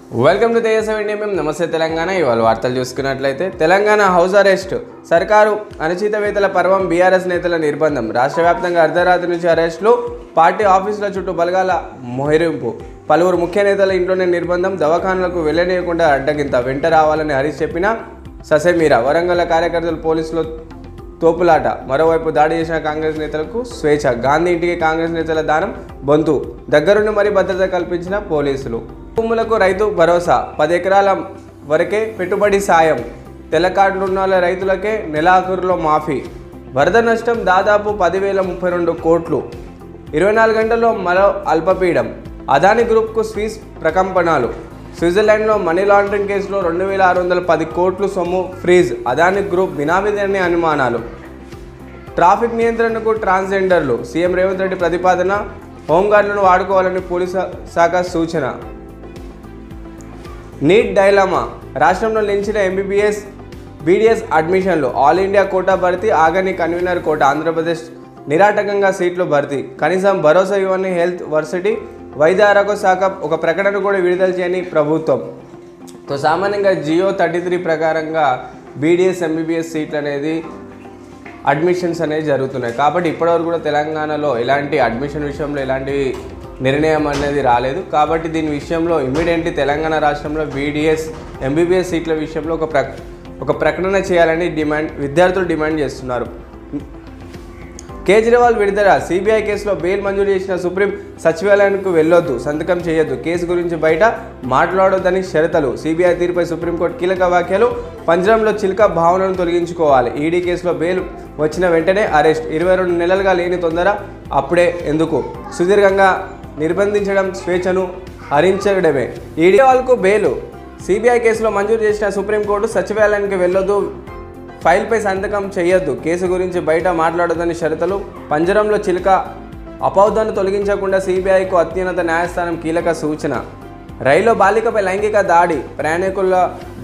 Welcome to Tejaswi మేము నమస్తే తెలంగాణ. ఇవాళ వార్తలు చూసుకున్నట్లయితే తెలంగాణ హౌస్ అరెస్ట్, సర్కారు అణచివేతల పర్వం, బీఆర్ఎస్ నేతల నిర్బంధం, రాష్ట్ర వ్యాప్తంగా అర్ధరాత్రి నుంచి అరెస్టులు, పార్టీ ఆఫీసుల చుట్టూ బలగాల మొహరింపు, పలువురు ముఖ్య నేతల ఇంట్లోనే నిర్బంధం, దవాఖానాలకు వెళ్లనీయకుండా అడ్డగింత, వెంట రావాలని హరీష్ చెప్పిన ససెమీరా, వరంగల్ కార్యకర్తలు పోలీసులు తోపులాట, మరోవైపు దాడి చేసిన కాంగ్రెస్ నేతలకు స్వేచ్ఛ, గాంధీ ఇంటికి కాంగ్రెస్ నేతల దానం, బొంతు దగ్గరుండి మరీ భద్రత కల్పించిన పోలీసులు. భూములకు రైతు భరోసా, 10 ఎకరాల వరకే పెట్టుబడి సాయం, తెల్ల కార్డులున్న రైతులకే నెలాఖరులో మాఫీ, వరద నష్టం దాదాపు 10,032 కోట్లు, 24 గంటల్లో మరో అల్పపీడం, అదాని గ్రూప్కు స్విస్ ప్రకంపనలు, స్విట్జర్లాండ్లో మనీ లాండరింగ్ కేసులో 2,610 కోట్లు సొమ్ము ఫ్రీజ్, అదాని గ్రూప్ బినామీదని అనుమానాలు, ట్రాఫిక్ నియంత్రణకు ట్రాన్స్జెండర్లు, సీఎం రేవంత్ రెడ్డి ప్రతిపాదన, హోంగార్డులను వాడుకోవాలని పోలీసు శాఖ సూచన. నీట్ డైలమా, రాష్ట్రంలో నిలిచిన ఎంబీబీఎస్ బీడీఎస్ అడ్మిషన్లు, ఆల్ ఇండియా కోటా భర్తీ, ఆగని కన్వీనర్ కోటా, ఆంధ్రప్రదేశ్ నిరాటకంగా సీట్లు భర్తీ, కనీసం భరోసా ఇవ్వని హెల్త్ వర్సిటీ, వైద్య ఆరోగ్య శాఖ ఒక ప్రకటన కూడా విడుదల చేయని ప్రభుత్వం. సో సామాన్యంగా జియో 33 ప్రకారంగా బీడీఎస్ ఎంబీబీఎస్ సీట్లు అనేది అడ్మిషన్స్ అనేవి జరుగుతున్నాయి. కాబట్టి ఇప్పటివరకు కూడా తెలంగాణలో ఎలాంటి అడ్మిషన్ విషయంలో ఎలాంటి నిర్ణయం అనేది రాలేదు. కాబట్టి దీని విషయంలో ఇమ్మీడియట్లీ తెలంగాణ రాష్ట్రంలో బీడీఎస్ ఎంబీబీఎస్ సీట్ల విషయంలో ఒక ప్రకటన చేయాలని విద్యార్థులు డిమాండ్ చేస్తున్నారు. కేజ్రీవాల్ విడుదల, సిబిఐ కేసులో బెయిల్ మంజూరు చేసిన సుప్రీం, సచివాలయానికి వెళ్లొద్దు, సంతకం చేయొద్దు, కేసు గురించి బయట మాట్లాడొద్దని షరతులు, సిబిఐ తీరుపై సుప్రీంకోర్టు కీలక వ్యాఖ్యలు, పంజరంలో చిలుక భావనను తొలగించుకోవాలి, ఈడీ కేసులో బెయిల్ వచ్చిన వెంటనే అరెస్ట్, 22 నెలలుగా లేని తొందర అప్పుడే ఎందుకు, సుదీర్ఘంగా నిర్బంధించడం, స్వేచ్ఛను హరించడమే, ఈడీ వాళ్ళకు బెయిల్, సిబిఐ కేసులో మంజూరు చేసిన సుప్రీంకోర్టు, సచివాలయానికి వెళ్లొద్దు, ఫైల్పై సంతకం చేయొద్దు, కేసు గురించి బయట మాట్లాడొద్దని షరతులు, పంజరంలో చిలుక అపౌదాన్ని తొలగించకుండా సిబిఐకు అత్యున్నత న్యాయస్థానం కీలక సూచన, రైలు బాలికపై లైంగిక దాడి, ప్రయాణికుల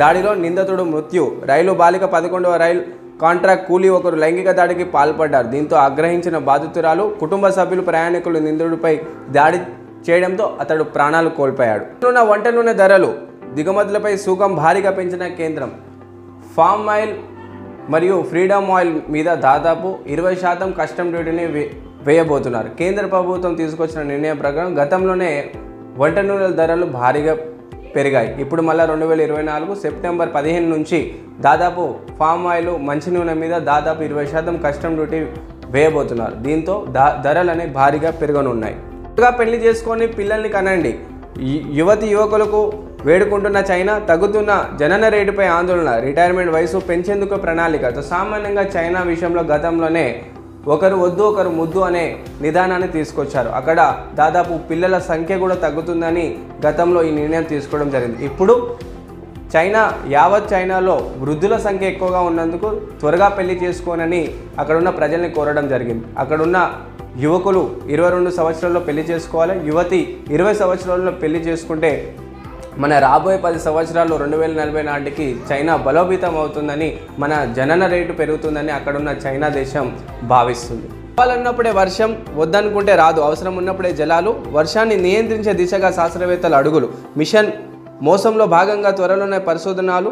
దాడిలో నిందితుడు మృత్యు, రైలు బాలిక 11వ రైలు కాంట్రాక్ట్ కూలీ ఒకరు లైంగిక దాడికి పాల్పడ్డారు. దీంతో ఆగ్రహించిన బాధితురాలు, కుటుంబ సభ్యులు ప్రయాణికులు నిందితుడిపై దాడి చేయడంతో అతడు ప్రాణాలు కోల్పోయాడు. వంట నూనె ధరలు, దిగుమతులపై సుంకం భారీగా పెంచిన కేంద్రం, ఫామ్ ఆయిల్ మరియు ఫ్రీడమ్ ఆయిల్ మీద దాదాపు 20% కస్టమ్ డ్యూటీని వేయబోతున్నారు. కేంద్ర ప్రభుత్వం తీసుకొచ్చిన నిర్ణయం ప్రకారం గతంలోనే వంట నూనెల ధరలు భారీగా పెరిగాయి. ఇప్పుడు మళ్ళీ 2024 సెప్టెంబర్ 15 నుంచి దాదాపు ఫామ్ ఆయిల్, మంచి నూనె మీద దాదాపు 20% కస్టమ్ డ్యూటీ వేయబోతున్నారు. దీంతో ధరలనే భారీగా పెరగనున్నాయి. పెళ్లి చేసుకొని పిల్లల్ని కనండి, యువకులకు వేడుకుంటున్న చైనా, తగ్గుతున్న జనన రేటుపై ఆందోళన, రిటైర్మెంట్ వయసు పెంచేందుకు ప్రణాళిక. సామాన్యంగా చైనా విషయంలో గతంలోనే ఒకరు వద్దు ఒకరు ముద్దు అనే నిదానాన్ని తీసుకొచ్చారు. అక్కడ దాదాపు పిల్లల సంఖ్య కూడా తగ్గుతుందని గతంలో ఈ నిర్ణయం తీసుకోవడం జరిగింది. ఇప్పుడు యావత్ చైనాలో వృద్ధుల సంఖ్య ఎక్కువగా ఉన్నందుకు త్వరగా పెళ్లి చేసుకోనని అక్కడున్న ప్రజల్ని కోరడం జరిగింది. అక్కడున్న యువకులు 22 సంవత్సరాల్లో పెళ్లి చేసుకోవాలి, యువతి 20 సంవత్సరాల్లో పెళ్లి చేసుకుంటే మన రాబోయే 10 సంవత్సరాల్లో 2040 నాటికి చైనా బలోపేతం అవుతుందని, మన జనన రేటు పెరుగుతుందని అక్కడున్న చైనా దేశం భావిస్తుంది. కావాలన్నప్పుడే వర్షం, వద్దనుకుంటే రాదు, అవసరం ఉన్నప్పుడే జలాలు, వర్షాన్ని నియంత్రించే దిశగా శాస్త్రవేత్తల అడుగులు, మిషన్ మోసంలో భాగంగా త్వరలోనే పరిశోధనలు,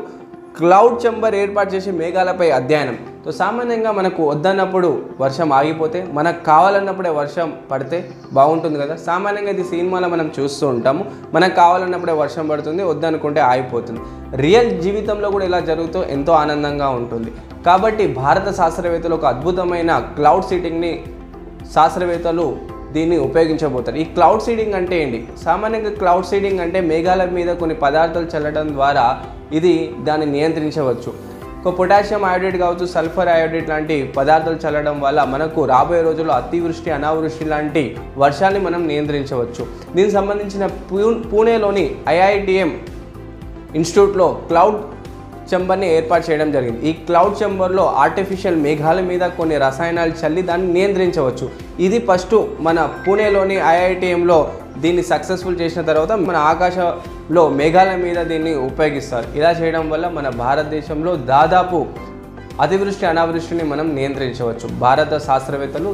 క్లౌడ్ ఛాంబర్ ఏర్పాటు చేసి మేఘాలపై అధ్యయనం. సో సామాన్యంగా మనకు వద్దన్నప్పుడు వర్షం ఆగిపోతే, మనకు కావాలన్నప్పుడే వర్షం పడితే బాగుంటుంది కదా. సామాన్యంగా ఇది సినిమాలో మనం చూస్తూ ఉంటాము, మనకు కావాలన్నప్పుడే వర్షం పడుతుంది, వద్దనుకుంటే ఆగిపోతుంది. రియల్ జీవితంలో కూడా ఇలా జరుగుతూ ఎంతో ఆనందంగా ఉంటుంది. కాబట్టి భారత శాస్త్రవేత్తలు ఒక అద్భుతమైన క్లౌడ్ సీడింగ్ని శాస్త్రవేత్తలు దీన్ని ఉపయోగించబోతారు. ఈ క్లౌడ్ సీడింగ్ అంటే ఏంటి? సామాన్యంగా క్లౌడ్ సీడింగ్ అంటే మేఘాల మీద కొన్ని పదార్థాలు చల్లడం ద్వారా దాన్ని నియంత్రించవచ్చు. పొటాషియం అయోడైడ్ కావచ్చు, సల్ఫర్ అయోడైడ్ లాంటి పదార్థాలు చల్లడం వల్ల మనకు రాబోయే రోజుల్లో అతివృష్టి, అనావృష్టి లాంటి వర్షాన్ని మనం నియంత్రించవచ్చు. దీనికి సంబంధించిన పూణేలోని IITM ఇన్స్టిట్యూట్లో క్లౌడ్ ఛాంబర్ని ఏర్పాటు చేయడం జరిగింది. ఈ క్లౌడ్ ఛాంబర్లో ఆర్టిఫిషియల్ మేఘాల మీద కొన్ని రసాయనాలు చల్లి దాన్ని నియంత్రించవచ్చు. ఇది ఫస్ట్ మన పూణేలోని IITMలో దీన్ని సక్సెస్ఫుల్ చేసిన తర్వాత మన ఆకాశంలో మేఘాల మీద దీన్ని ఉపయోగిస్తారు. ఇలా చేయడం వల్ల మన భారతదేశంలో దాదాపు అతివృష్టి, అనావృష్టిని మనం నియంత్రించవచ్చు. భారత శాస్త్రవేత్తలు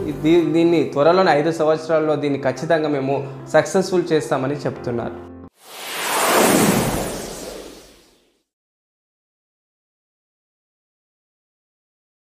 దీన్ని త్వరలోనే 5 సంవత్సరాల్లో దీన్ని ఖచ్చితంగా మేము సక్సెస్ఫుల్ చేస్తామని చెప్తున్నారు.